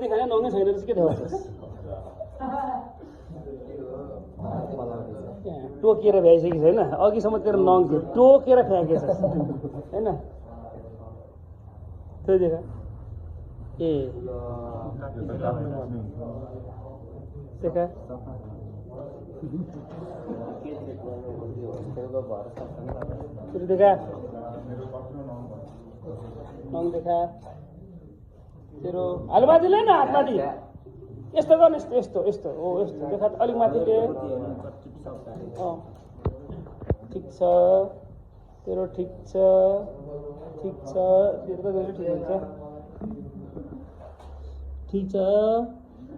देखाएन नङै छैन रहेछ के देखाउँछस् टोकेर भ्याइसकेको छैन अघिसम्म तेरो नङ थियो टोकेर फ्याँकेछस् होइन त्यो देखा ए देखा देखा नङ देखा तेरो हालमाथि लै न हातमाथि यस्तो गर्नु यस्तो यस्तो यस्तो हो यस्तो देखा अलिक माथि ठिक छ तेरो ठिक छ तेरो त ठिक हुन्छ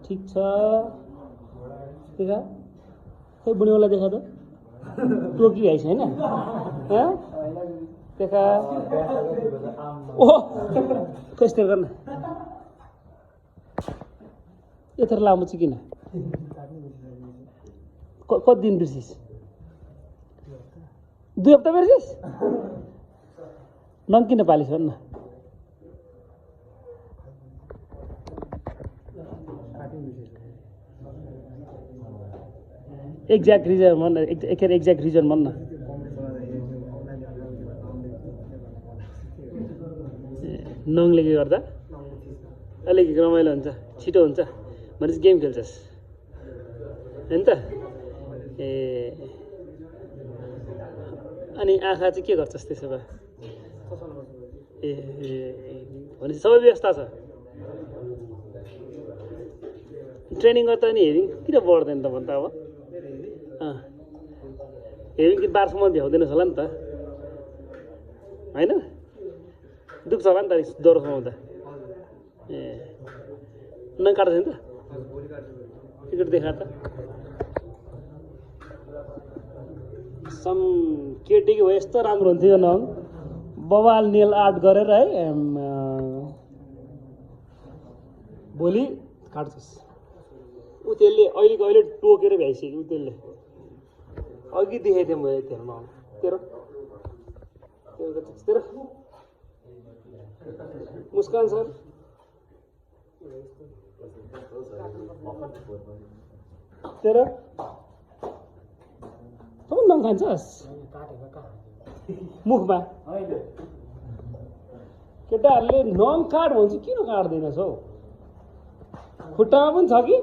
ठिक छ देखा खै बुढीवाला देखा त टोकी भ्याइछ होइन देखा ओहो कस्तो गर्न यत्रो लामो चाहिँ किन कति दिन बिर्सिस् 2 हप्ता बिर्सिस् नङ किन पालिस भन्न एक्ज्याक्ट रिजन भन्न एक्ज्याक्ट रिजन भन्न नङले के गर्दा अलिक रमाइलो हुन्छ छिटो हुन्छ भनेपछि गेम खेल्छस् होइन त ए अनि आँखा चाहिँ के गर्छस् त्यसो भए ए भनेपछि सबै व्यवस्था छ ट्रेनिङ गर्दा नि हेरिङ किन बढ्दैन त भन्छ अब हेरिङ कि बारसम्म भ्याउँदैनस् होला नि त होइन दुख्छ होला नि त डह्रो समाउँदा ए नङ काट्छ नि त टिकट देखा त सम केटीको भए यस्तो राम्रो हुन्थ्यो यो नङ बवाल नेल आर्ट गरेर है भोलि काट्छस् ऊ त्यसले अहिले टोकेर भ्याइसक्यो ऊ त्यसले अघि देखेको थिएँ मैले तेरो नङ तेरो मुस्कान सर तेरो तँ नङ खान्छस् मुखमा केटाहरूले नङ काट भन्छ किन काट्दैनस् हौ खुट्टामा पनि छ कि